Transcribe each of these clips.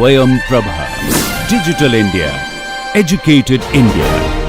Swayam Prabha. Digital India. Educated India.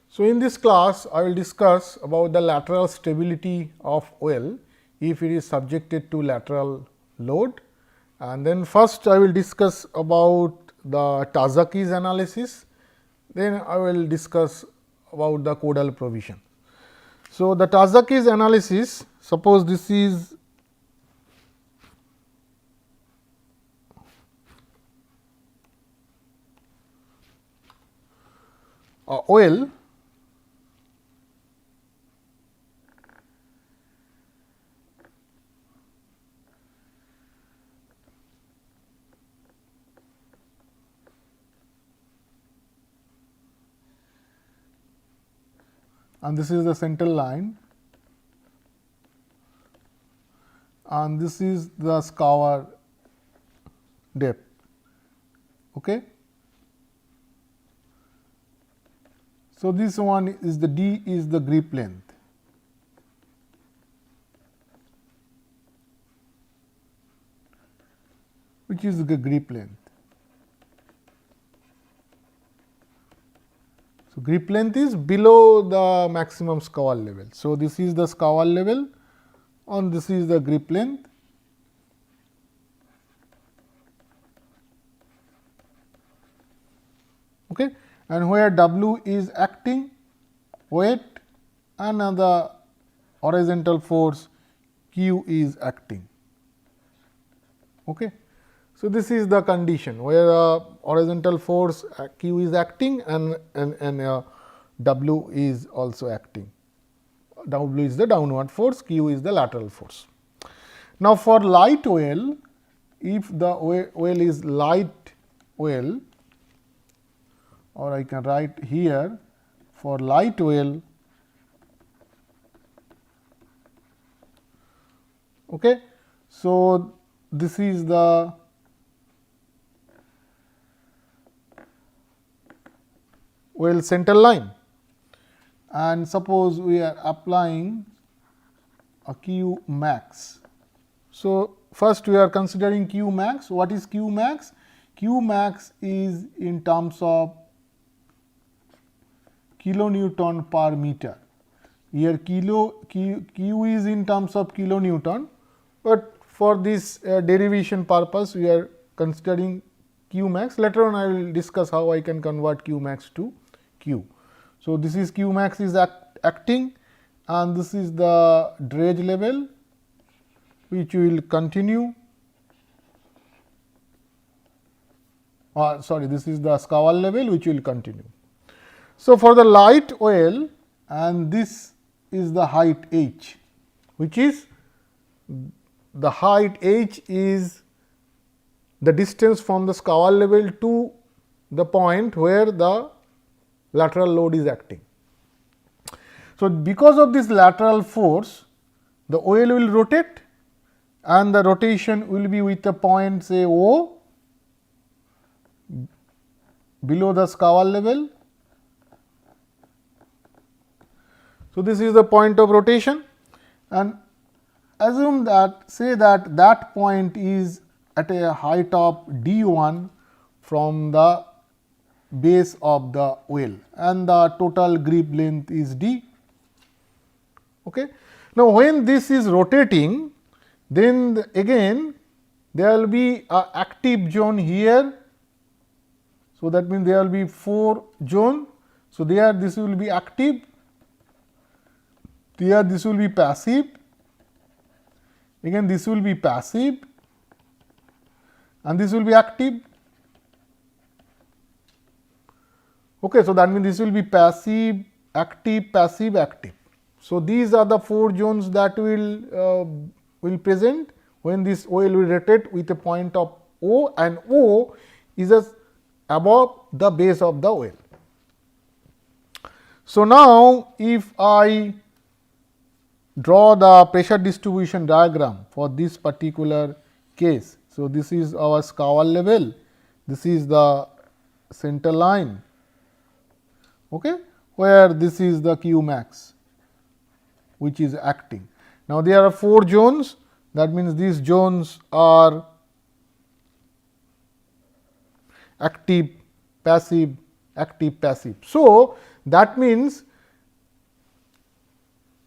So, in this class I will discuss about the lateral stability of well if it is subjected to lateral load, and then first I will discuss about the Tazaki's analysis, then I will discuss about the caudal provision. So, the Tazaki's analysis, suppose this is a well and this is the central line and this is the scour depth. Okay. So, this one is the D is the grip length, which is the grip length. So, grip length is below the maximum scour level. So, this is the scour level and this is the grip length. Okay. And where W is acting weight and the horizontal force Q is acting. Okay. So, this is the condition where horizontal force Q is acting and W is also acting. W is the downward force, Q is the lateral force. Now, for light well, if the well is light well, or I can write here for light well, okay. So, this is the well central line, and suppose we are applying a Q max. So, first we are considering Q max. What is Q max? Q max is in terms of kilonewton per meter. Here Q is in terms of kilonewton, but for this derivation purpose we are considering Q max. Later on I will discuss how I can convert Q max to Q. So, this is Q max is acting and this is the dredge level which will continue, this is the scour level which will continue. So, for the light well, and this is the height h, which is the height h is the distance from the scour level to the point where the lateral load is acting. So, because of this lateral force, the well will rotate and the rotation will be with a point say O below the scour level. So, this is the point of rotation, and assume that say that point is at a height of d1 from the base of the well and the total grip length is d. Okay. Now, when this is rotating, then again there will be a active zone here. So, that means there will be 4 zone. So, there this will be active, here this will be passive, again this will be passive and this will be active. Okay, so, that means this will be passive, active, passive, active. So, these are the 4 zones that will will present when this OL will rotate with a point of O, and O is above the base of the OL. So, now if I draw the pressure distribution diagram for this particular case. So, this is our scour level, this is the center line, okay, where this is the Q max which is acting. Now, there are 4 zones, that means these zones are active, passive, active, passive. So, that means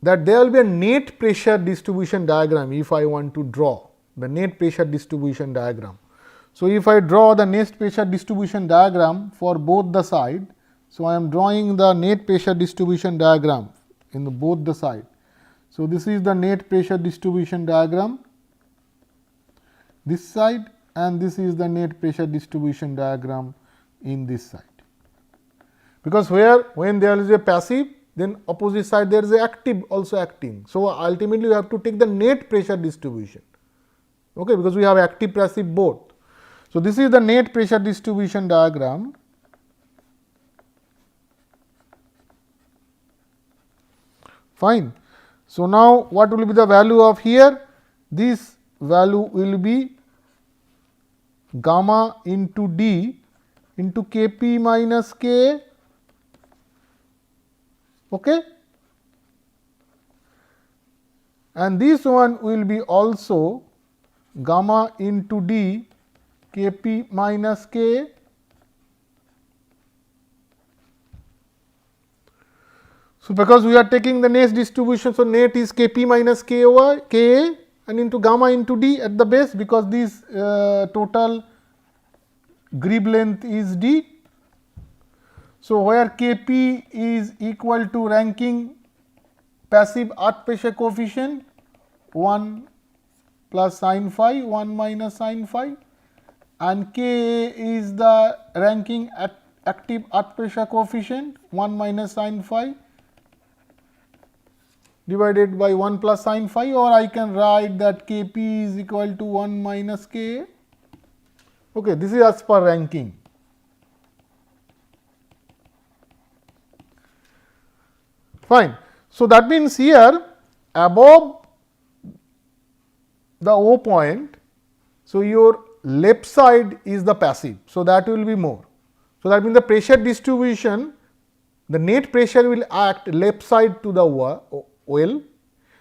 that there will be a net pressure distribution diagram if I want to draw the net pressure distribution diagram. So, if I draw the net pressure distribution diagram for both the side. So, I am drawing the net pressure distribution diagram in both the side. So, this is the net pressure distribution diagram this side, and this is the net pressure distribution diagram in this side. Because when there is a passive, then opposite side there is a active also acting. So, ultimately you have to take the net pressure distribution, okay, because we have active passive both. So, this is the net pressure distribution diagram. Fine. So, now what will be the value of here? This value will be gamma into D into Kp minus Ka, okay, and this one will be also gamma into D Kp minus Ka. So, because we are taking the net distribution, so net is Kp minus Ka and into gamma into D at the base, because this total grid length is D. So, where Kp is equal to Rankine passive earth pressure coefficient 1 plus sin phi 1 minus sin phi, and Ka is the Rankine active earth pressure coefficient 1 minus sin phi divided by 1 plus sin phi, or I can write that Kp is equal to 1 minus Ka. Okay, this is as per Rankine. Fine. So, that means here above the O point, so your left side is the passive. So, that will be more. So, that means the pressure distribution, the net pressure will act left side to the OL,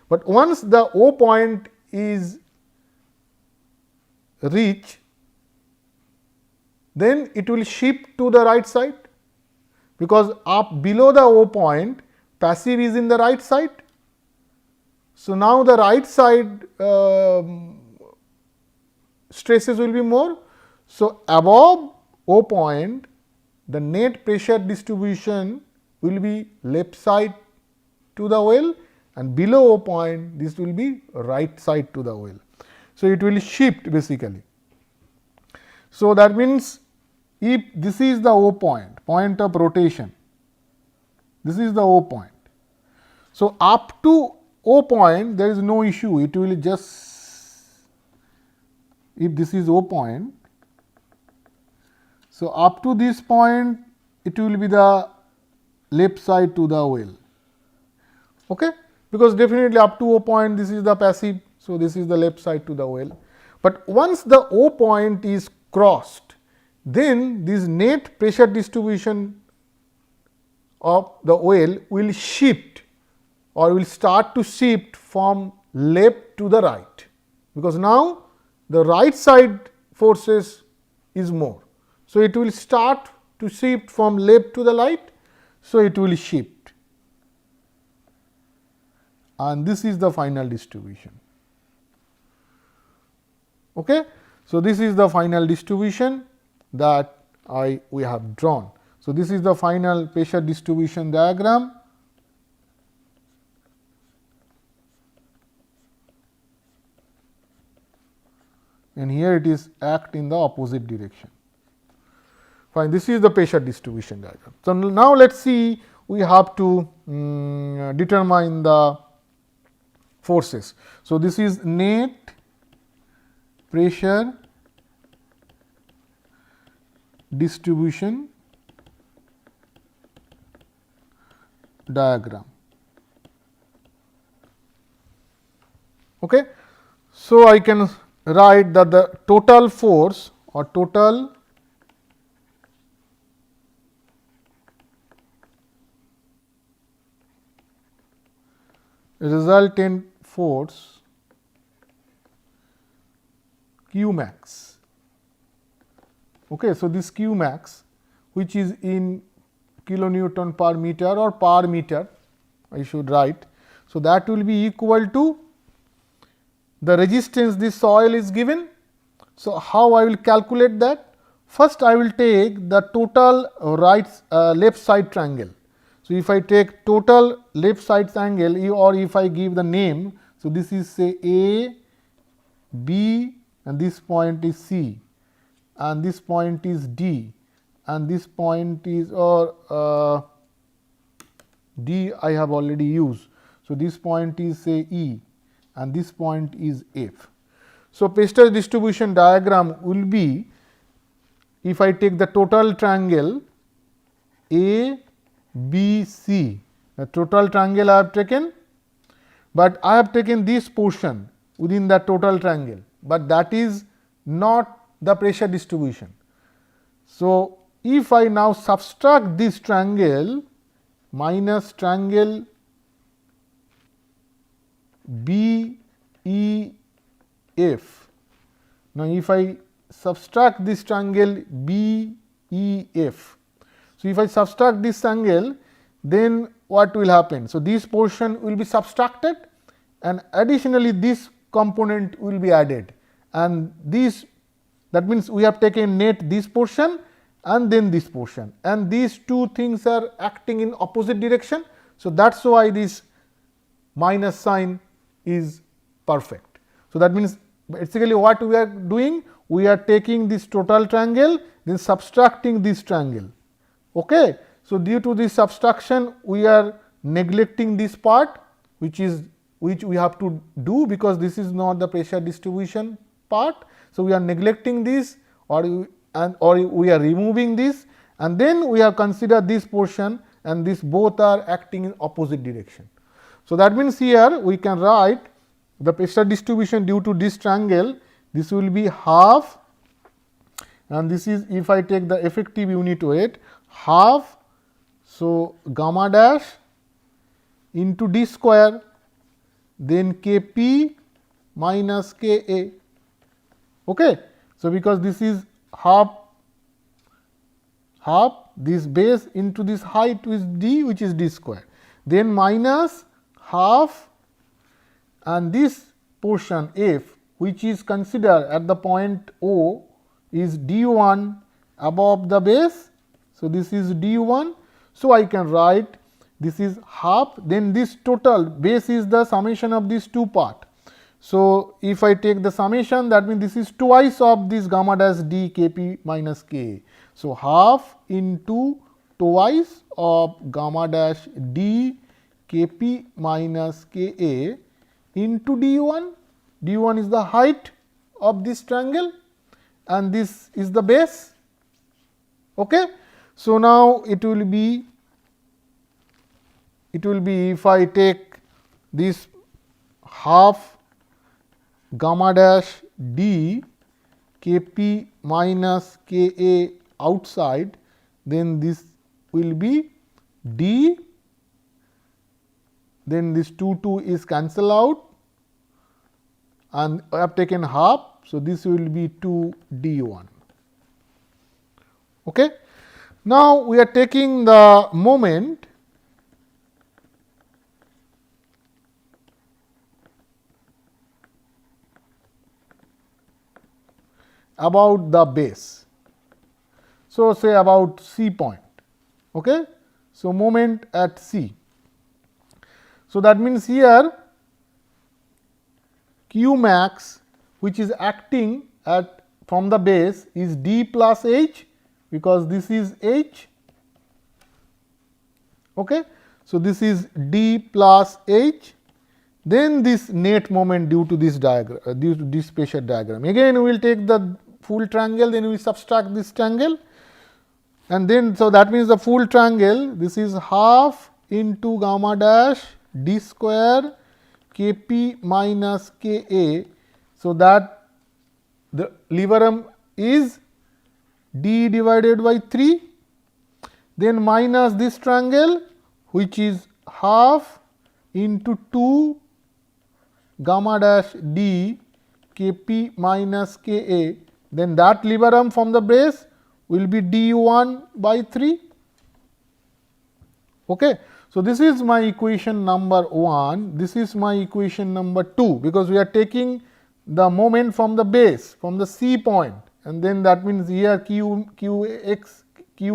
but once the O point is reached, then it will shift to the right side, because up below the O point passive is in the right side. So, now the right side stresses will be more. So, above O point the net pressure distribution will be left side to the OL, and below O point this will be right side to the OL. So, it will shift basically. So, that means if this is the O point, point of rotation, this is the O point. So, up to O point there is no issue, it will just, if this is O point, so up to this point it will be the left side to the OL, okay, because definitely up to O point this is the passive. So, this is the left side to the OL, but once the O point is crossed, then this net pressure distribution of the OL will shift or will start to shift from left to the right, because now the right side forces is more. So, it will start to shift from left to the right. So, it will shift, and this is the final distribution. Okay. So, this is the final distribution that we have drawn. So, this is the final pressure distribution diagram. And here it is act in the opposite direction. Fine, this is the pressure distribution diagram. So, now let us see, we have to determine the forces. So, this is net pressure distribution diagram. Okay. So, I can write that the total force or total resultant force Q max. Okay. So, this Q max, which is in kilonewton per meter or per meter, I should write. So, that will be equal to the resistance this soil is given. So, how I will calculate that? First, I will take the total left side triangle. So, if I take total left side angle or if I give the name, so this is say A, B and this point is C and this point is D and this point is D I have already used. So, this point is say E and this point is F. So, pressure distribution diagram will be, if I take the total triangle A, B, C, the total triangle I have taken, but I have taken this portion within the total triangle, but that is not the pressure distribution. So, if I now subtract this triangle minus triangle B, E, F. Now, if I subtract this triangle B, E, F. So, if I subtract this angle, then what will happen? So, this portion will be subtracted and additionally this component will be added, and this, that means we have taken net this portion and then this portion, and these two things are acting in opposite direction. So, that is why this minus sign is perfect. So, that means basically what we are doing, we are taking this total triangle then subtracting this triangle. Okay. So, due to this subtraction we are neglecting this part which we have to do, because this is not the pressure distribution part. So, we are neglecting this or we are removing this, and then we have considered this portion and this both are acting in opposite direction. So, that means here we can write the pressure distribution due to this triangle, this will be half, and this is, if I take the effective unit weight, half. So, gamma dash into d square, then K p minus K a. Okay. So, because this is half this base into this height is d, which is d square, then minus half, and this portion f which is considered at the point O is d 1 above the base. So, this is d 1. So, I can write this is half, then this total base is the summation of these two part. So, if I take the summation, that means this is twice of this gamma dash d K p minus K. So, half into twice of gamma dash d K p minus K a into d 1. d 1 is the height of this triangle and this is the base. Okay. So, now it will be if I take this half gamma dash d K p minus K a outside, then this will be d, then this 2 is cancel out and I have taken half. So, this will be 2 d 1. Okay. Now, we are taking the moment about the base. So, say about C point. Okay. So, moment at C. So, that means here Q max which is acting at from the base is d plus h, because this is h. Okay. So, this is d plus h, then this net moment due to this diagram, due to this pressure diagram. Again we will take the full triangle, then we subtract this triangle, and then so that means the full triangle, this is half into gamma dash d square Kp minus Ka. So that the liberum is d divided by 3, then minus this triangle which is half into 2 gamma dash d Kp minus Ka, then that liberum from the base will be d1 by 3. Okay. So, this is my equation number 1, this is my equation number 2, because we are taking the moment from the base, from the C point, and then that means here Q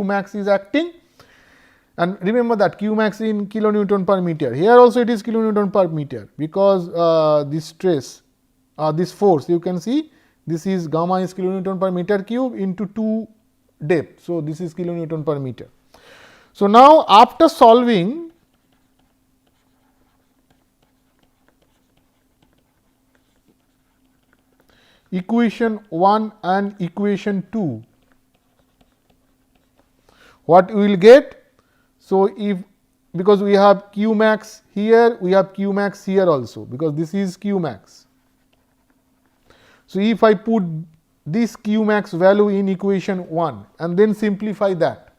max is acting, and remember that Q max in kilonewton per meter. Here also it is kilonewton per meter, because this stress, this force, you can see this is gamma is kilonewton per meter cube into 2 depth. So, this is kilonewton per meter. So, now after solving equation 1 and equation 2, what we will get? So, if because we have Q max here, we have Q max here also, because this is Q max. So, if I put this Q max value in equation 1 and then simplify that,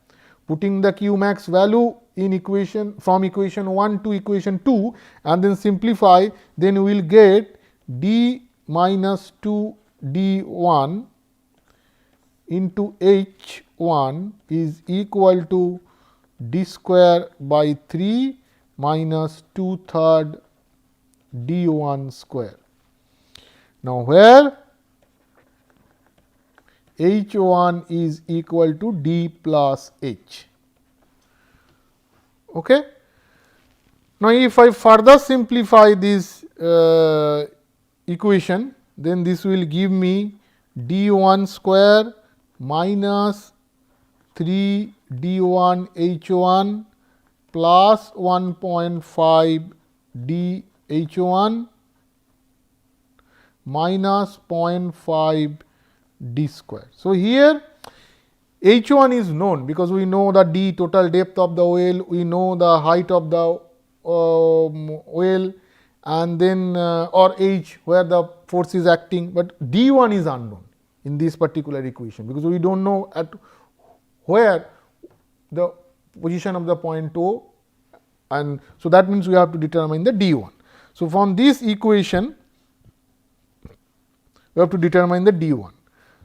putting the Q max value in equation from equation 1 to equation 2 and then simplify, then we will get d minus 2 d1 into h1 is equal to d square by 3 minus 2/3 d1 square. Now, where h1 is equal to d plus h. Okay. Now, if I further simplify this equation, then this will give me d1 square minus 3 d1 h1 plus 1.5 d h1 minus 0.5 d square. So, here h1 is known, because we know the d total depth of the well, we know the height of the well, and then or h where the force is acting, but d1 is unknown in this particular equation, because we do not know at where the position of the point O, and so that means we have to determine the d1. So, from this equation we have to determine the d1.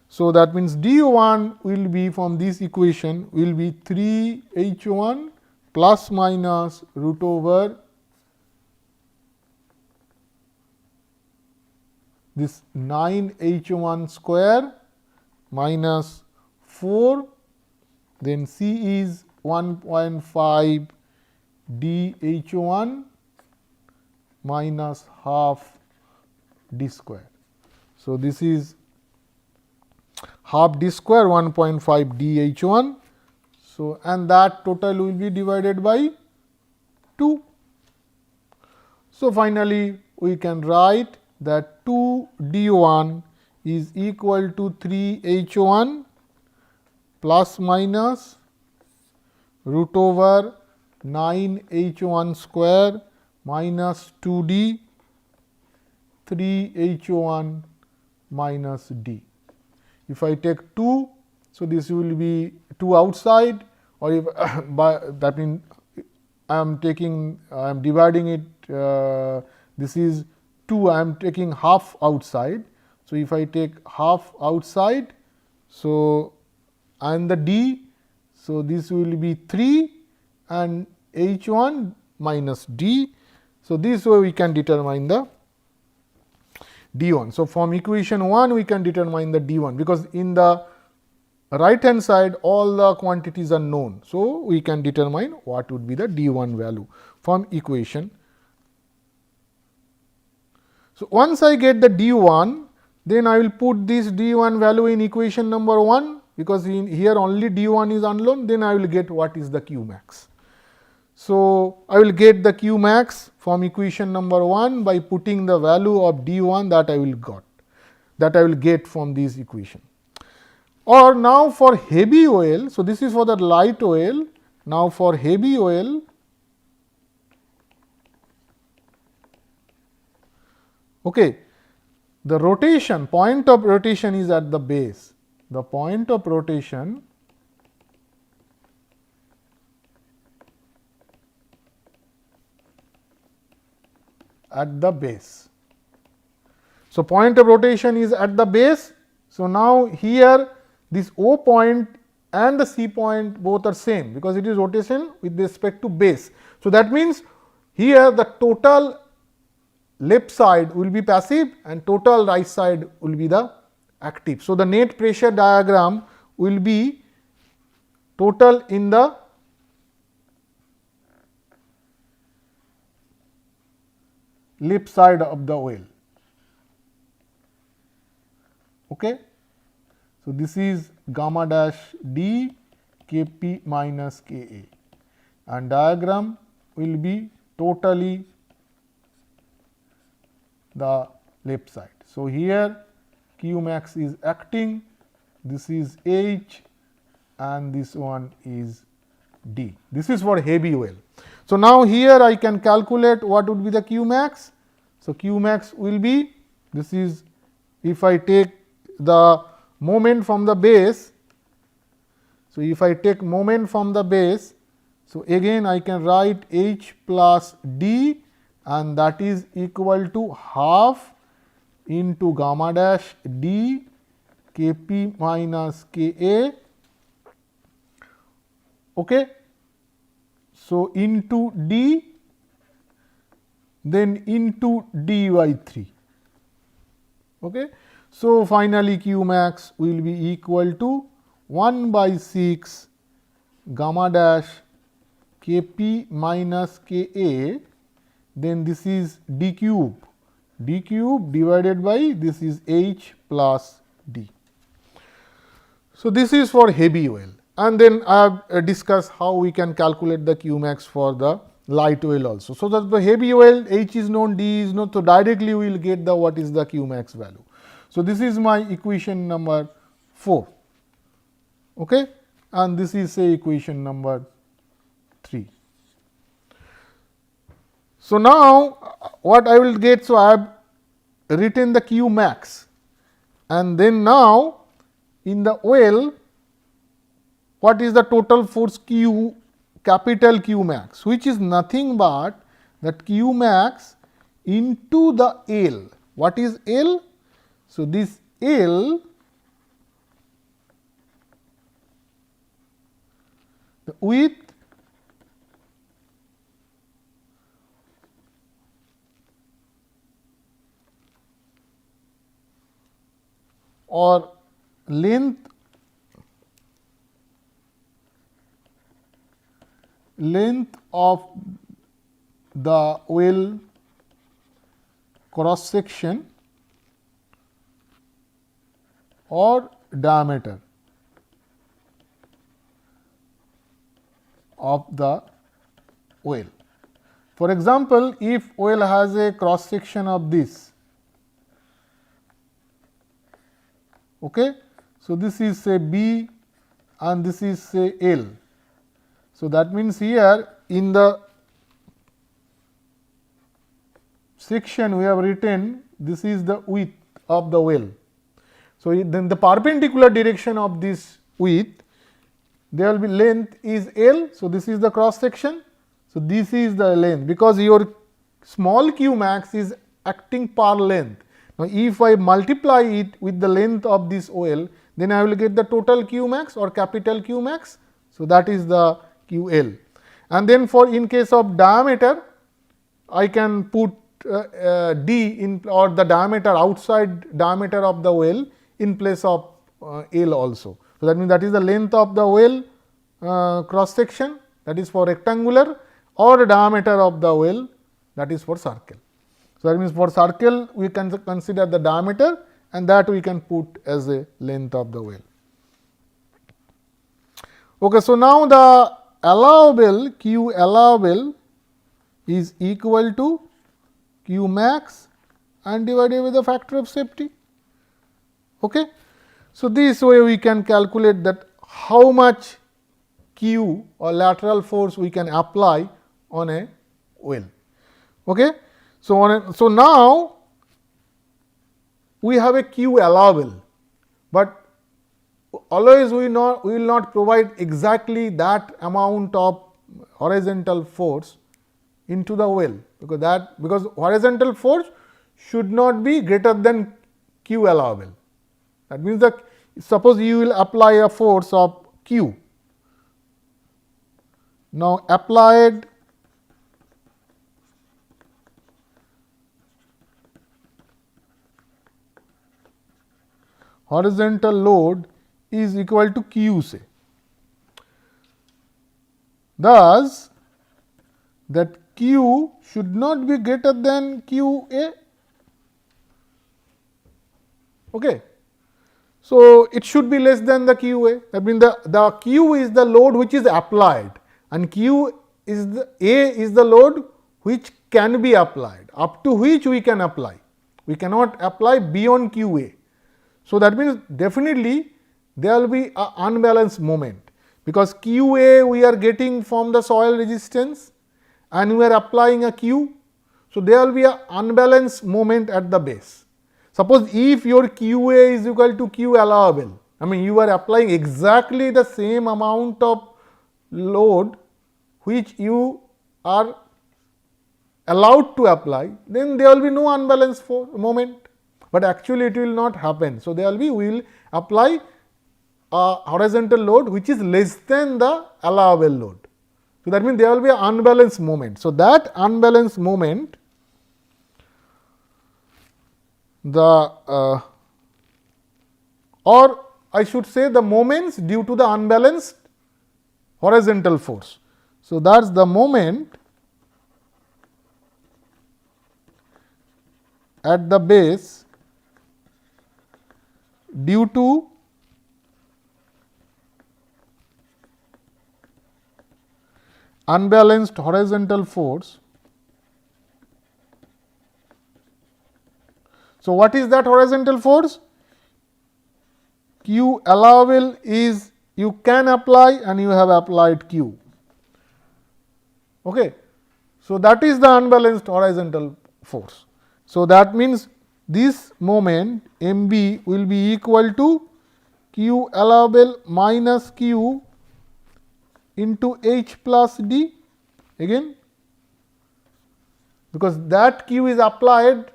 So, that means d1 will be from this equation will be 3 h1 plus minus root over this 9 h1 square minus 4, then C is 1.5 d h1 minus half d square. So, this is half d square 1.5 d h1. So, and that total will be divided by 2. So, finally, we can write that 2 d1 is equal to 3 h1 plus minus root over 9 h1 square minus 2 d 3 h1 minus d. If I take 2, so this will be 2 outside, or if by that means I am taking, I am dividing it, this is 2, I am taking half outside. So, if I take half outside, so and the d, so this will be 3 and h1 minus d. So, this way we can determine the d1. So, from equation 1 we can determine the d1, because in the right hand side all the quantities are known. So, we can determine what would be the d1 value from equation. So, once I get the d1, then I will put this d1 value in equation number 1, because in here only d1 is unknown, then I will get what is the q max. So, I will get the q max from equation number 1 by putting the value of d1 that I will get from this equation. Or now for heavy oil, so this is for the light oil. Now for heavy oil, okay, the rotation, point of rotation is at the base. The point of rotation at the base. So, point of rotation is at the base. So, now here this O point and the C point both are same, because it is rotation with respect to base. So, that means here the total left side will be passive and total right side will be the active. So, the net pressure diagram will be total in the left side of the oil. Okay. So, this is gamma dash d Kp minus Ka, and diagram will be totally the left side. So, here Q max is acting, this is H and this one is D. This is for heavy oil. So, now here I can calculate what would be the Q max. So, Q max will be, this is if I take the moment from the base. So, if I take moment from the base, so again I can write H plus D, and that is equal to half into gamma dash D Kp minus Ka, okay. So, into D, then into D by 3. Okay. So, finally, Q max will be equal to 1 by 6 gamma dash Kp minus Ka, then this is D cube divided by this is H plus D. So, this is for heavy oil, and then I have discussed how we can calculate the Q max for the light oil also. So, that the heavy oil H is known, D is known, so directly we will get the what is the Q max value. So, this is my equation number 4, okay, and this is say equation number 3. So, now what I will get, so I have written the Q max, and then now in the oil what is the total force Q, capital Q max, which is nothing but that Q max into the L. What is L? So, this L, the width or length of the oil cross section or diameter of the oil. For example, if oil has a cross section of this, okay. So, this is say B and this is say L. So, that means here in the section we have written this is the width of the well. So, then the perpendicular direction of this width, there will be length is L. So, this is the cross section. So, this is the length, because your small q max is acting per length. Now, if I multiply it with the length of this OL, then I will get the total q max or capital Q max. So, that is the QL. And then for in case of diameter, I can put D in or the diameter outside diameter of the well in place of L also. So, that means that is the length of the well cross section, that is for rectangular, or the diameter of the well, that is for circle. So, that means for circle we can consider the diameter, and that we can put as a length of the well. Okay, so, now the allowable Q allowable is equal to Q max and divided by the factor of safety. Okay. So, this way we can calculate that how much Q or lateral force we can apply on a well. Okay. So, now we have a Q allowable, but always we will not provide exactly that amount of horizontal force into the well, because horizontal force should not be greater than Q allowable. That means that suppose you will apply a force of Q. Now, applied horizontal load is equal to Q, say. Thus, that Q should not be greater than Q A. Okay. So, it should be less than the Q A. That means the Q is the load which is applied, and Q is the A is the load which can be applied, up to which we can apply. We cannot apply beyond Q A. So, that means definitely there will be an unbalanced moment, because Q A we are getting from the soil resistance and we are applying a Q. So, there will be an unbalanced moment at the base. Suppose if your Q A is equal to Q allowable, I mean you are applying exactly the same amount of load which you are allowed to apply, then there will be no unbalanced moment, but actually it will not happen. So, there will be, we will apply a horizontal load which is less than the allowable load. So, that means there will be an unbalanced moment. So, that unbalanced moment, or I should say the moments due to the unbalanced horizontal force. So, that is the moment at the base due to unbalanced horizontal force. So, what is that horizontal force? Q allowable is you can apply and you have applied Q. Okay. So, that is the unbalanced horizontal force. So, that means this moment M B will be equal to Q allowable minus Q into H plus D again, because that Q is applied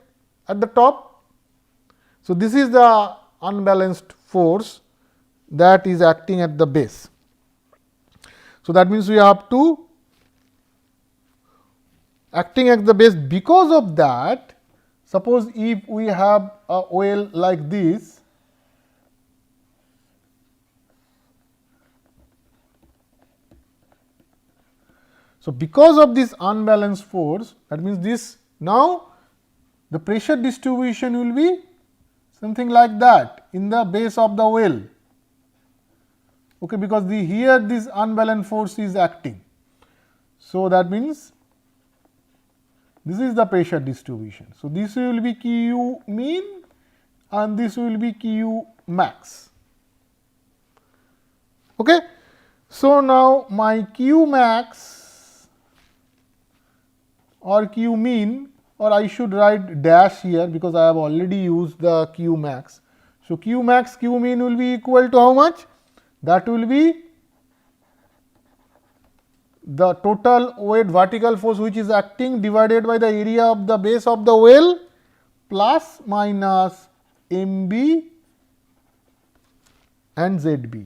at the top. So, this is the unbalanced force that is acting at the base. So, that means we have to acting at the base. Because of that, suppose if we have a well like this, so because of this unbalanced force, that means this now the pressure distribution will be something like that in the base of the well, okay, because here this unbalanced force is acting. So, that means this is the pressure distribution. So, this will be Q mean and this will be Q max. Okay. So, now my Q max or Q mean, or I should write dash here because I have already used the Q max. So, Q max Q mean will be equal to how much? That will be the total weight vertical force which is acting divided by the area of the base of the well plus minus M B and Z B.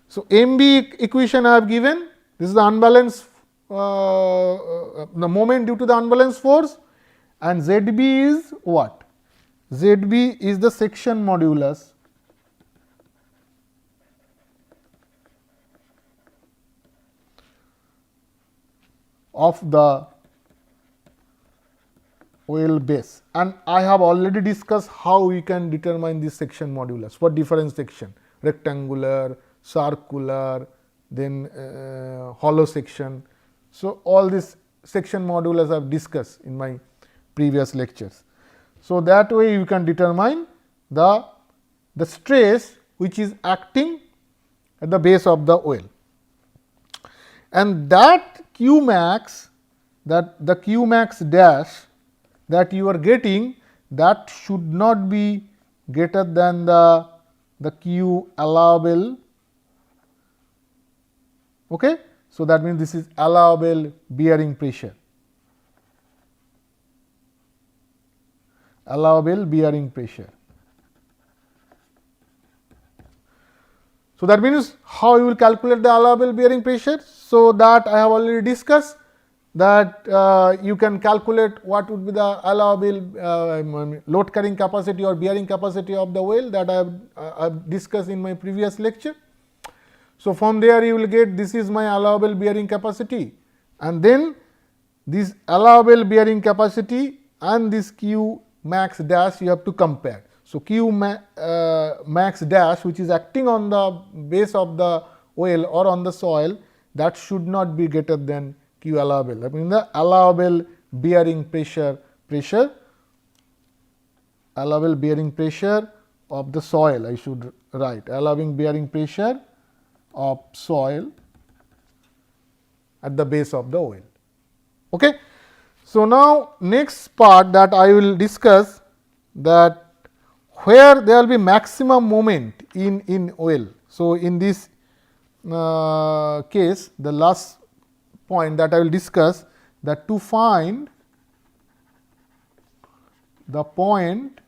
So, M B equation I have given, this is the unbalanced the moment due to the unbalanced force, and Z B is what? Z B is the section modulus of the well base, and I have already discussed how we can determine this section modulus for different section, rectangular, circular, then hollow section. So, all this section module as I have discussed in my previous lectures. So, that way you can determine the stress which is acting at the base of the well, and that Q max, that the Q max dash that you are getting, that should not be greater than the Q allowable. Okay? So, that means this is allowable bearing pressure, allowable bearing pressure. So, that means how you will calculate the allowable bearing pressure. So, that I have already discussed, that you can calculate what would be the allowable load carrying capacity or bearing capacity of the well, that I have discussed in my previous lecture. So, from there you will get this is my allowable bearing capacity, and then this allowable bearing capacity and this Q max dash you have to compare. So, Q max dash, which is acting on the base of the well or on the soil, that should not be greater than Q allowable. That means the allowable bearing pressure, allowable bearing pressure of the soil, I should write allowing bearing pressure of soil at the base of the well. Okay. So, now next part that I will discuss, that where there will be maximum moment in well. So, in this case, the last point that I will discuss, that to find the point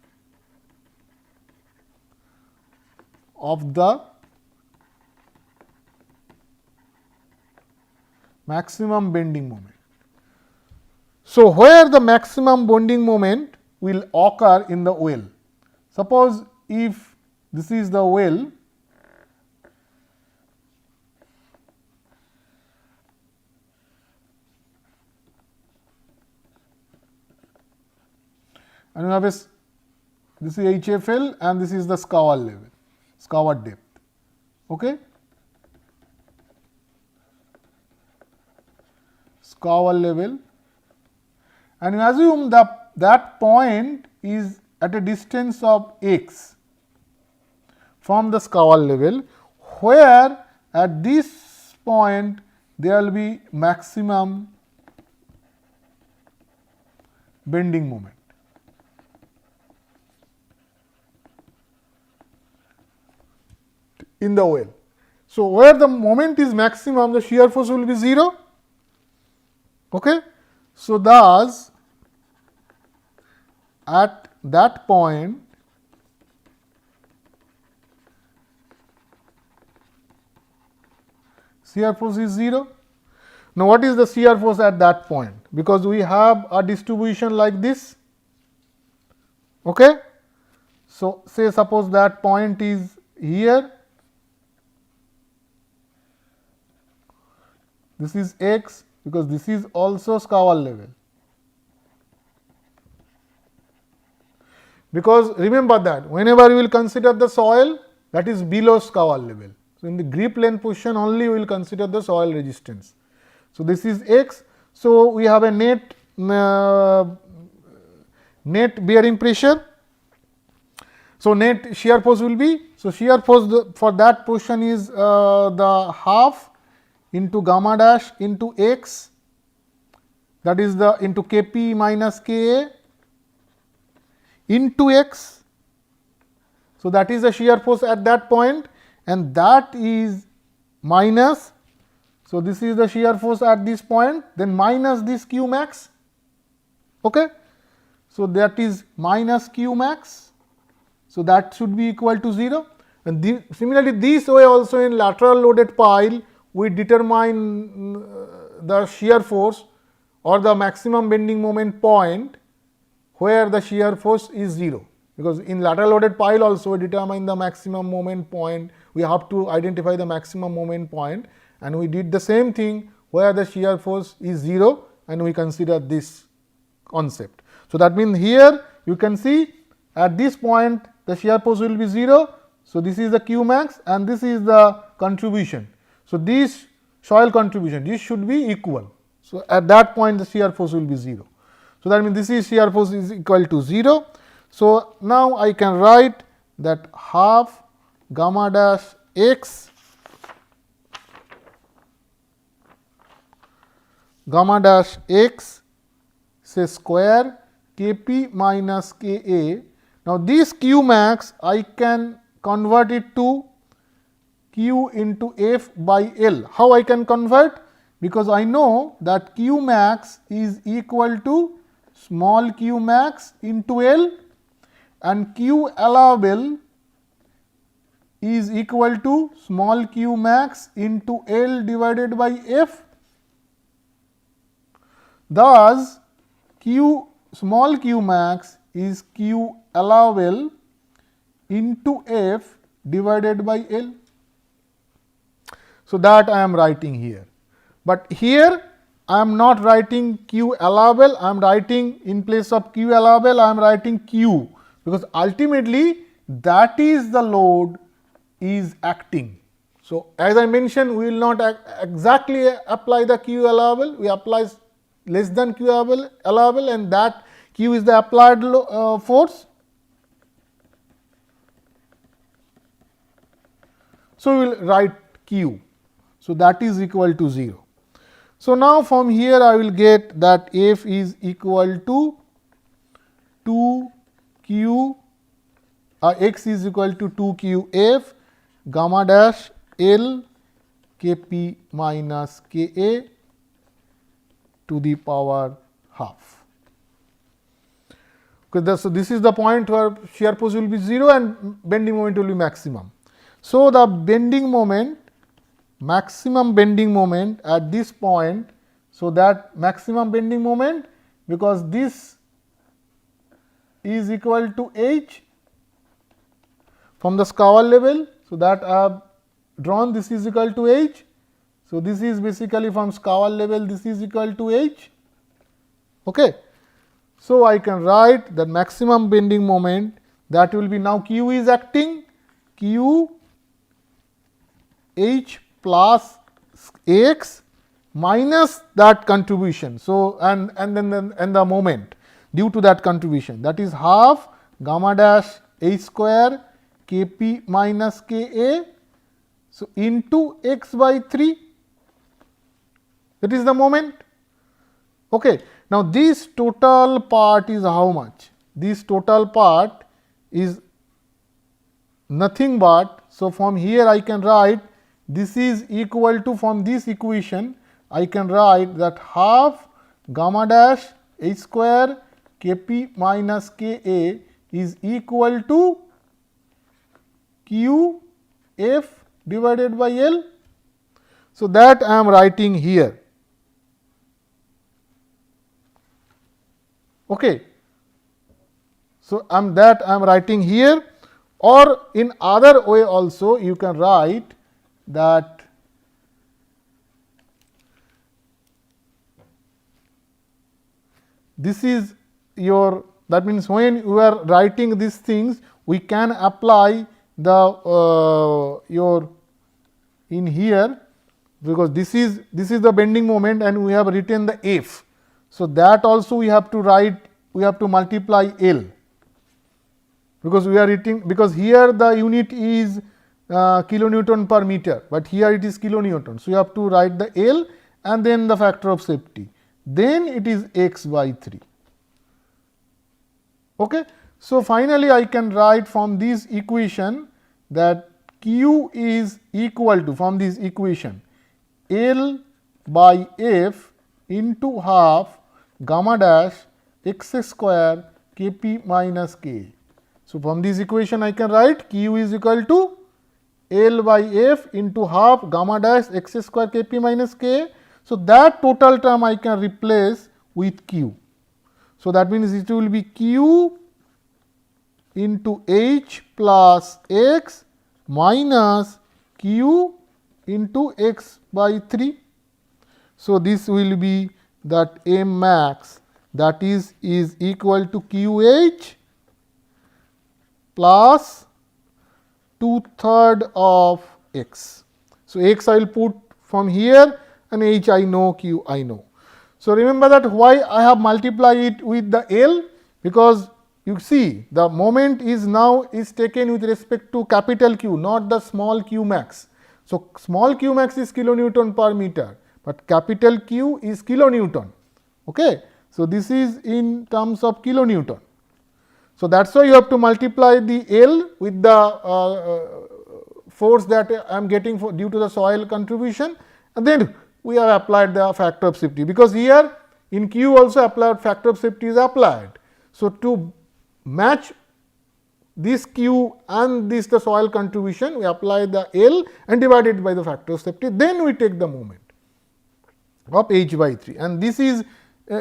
of the maximum bending moment. So, where the maximum bending moment will occur in the well. Suppose if this is the well, and you have this is HFL and this is the scour level, scour depth. Okay. Scour level, and you assume that point is at a distance of x from the scour level, where at this point there will be maximum bending moment. In the well. So, where the moment is maximum, the shear force will be 0. Okay. So, thus at that point shear force is 0. Now, what is the shear force at that point? Because we have a distribution like this. Okay. So, say suppose that point is here, this is x, because this is also scour level. Because remember that whenever you will consider the soil, that is below scour level. So, in the grip length position only we will consider the soil resistance. So, this is x. So, we have a net bearing pressure. So, net shear force will be, so shear force for that position is the half into gamma dash into x, that is the into Kp minus Ka into x. So, that is the shear force at that point, and that is minus. So, this is the shear force at this point, then minus this Q max. Okay. So, that is minus Q max. So, that should be equal to 0, and similarly this way also in lateral loaded pile we determine the shear force or the maximum bending moment point where the shear force is 0, because in lateral loaded pile also we determine the maximum moment point, we have to identify the maximum moment point, and we did the same thing where the shear force is 0 and we consider this concept. So, that means here you can see at this point the shear force will be 0. So, this is the Q max and this is the contribution. So, this soil contribution, this should be equal. So, at that point the shear force will be 0. So, that means this is shear force is equal to 0. So, now I can write that half gamma dash x say square Kp minus Ka. Now, this Q max I can convert it to Q into F by L. How I can convert? Because I know that Q max is equal to small q max into L, and Q allowable is equal to small q max into L divided by F. Thus, small q max is Q allowable into F divided by L. So, that I am writing here, but here I am not writing Q allowable, I am writing in place of Q allowable I am writing Q, because ultimately that is the load is acting. So, as I mentioned, we will not exactly apply the Q allowable, we apply less than Q allowable, and that Q is the applied force. So, we will write Q. So, that is equal to 0. So, now from here I will get that F is equal to 2 Q x is equal to 2 Q F gamma dash L K P minus K A to the power half. Okay, so, this is the point where shear force will be 0 and bending moment will be maximum. So, the bending moment, maximum bending moment at this point. So, that maximum bending moment, because this is equal to h from the scour level. So, that I have drawn this is equal to h. So, this is basically from scour level, this is equal to h. Okay. So, I can write that maximum bending moment, that will be now Q is acting, Q h plus x minus that contribution. So, and then the moment due to that contribution, that is half gamma dash h square K p minus K a. So, into x by 3, that is the moment. Okay. Now, this total part is how much? This total part is nothing but, so from here I can write this is equal to, from this equation I can write that half gamma dash h square K p minus K a is equal to Q F divided by L. So, that I am writing here. Okay. So, that I am writing here, or in other way also you can write that this is your, that means when you are writing these things we can apply the your in here, because this is the bending moment and we have written the F. So, that also we have to write, we have to multiply L, because we are writing, because here the unit is kilonewton per meter, but here it is kilonewton. So, you have to write the L and then the factor of safety, then it is x by 3. Okay. So, finally, I can write from this equation that Q is equal to, from this equation, L by F into half gamma dash x square K p minus K. So, from this equation I can write Q is equal to L by F into half gamma dash x square K p minus K. So, that total term I can replace with Q. So, that means it will be Q into h plus x minus Q into x by 3. So, this will be that M max, that is equal to Q h plus 2/3 of x. So, x I will put from here and h I know, Q I know. So, remember that why I have multiplied it with the L, because you see the moment is now is taken with respect to capital Q, not the small q max. So, small q max is kilonewton per meter, but capital Q is kilonewton. Okay. So, this is in terms of kilonewton. So, that is why you have to multiply the L with the force that I am getting due to the soil contribution, and then we have applied the factor of safety, because here in Q also applied factor of safety is applied. So, to match this Q and this the soil contribution, we apply the L and divide it by the factor of safety, then we take the moment of h by 3, and this is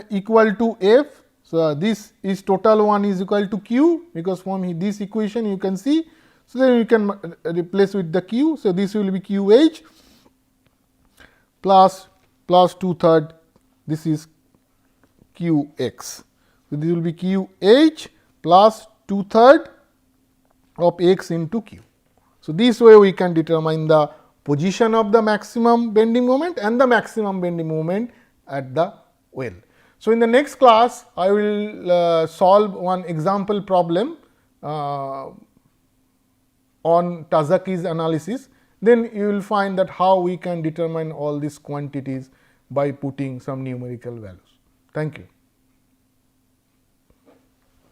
equal to F. So, this is total one is equal to Q, because from this equation you can see. So, then you can replace with the Q. So, this will be QH plus 2/3, this is QX. So, this will be QH plus 2/3 of X into Q. So, this way we can determine the position of the maximum bending moment and the maximum bending moment at the well. So, in the next class I will solve one example problem on Tazaki's analysis. Then you will find that how we can determine all these quantities by putting some numerical values. Thank you.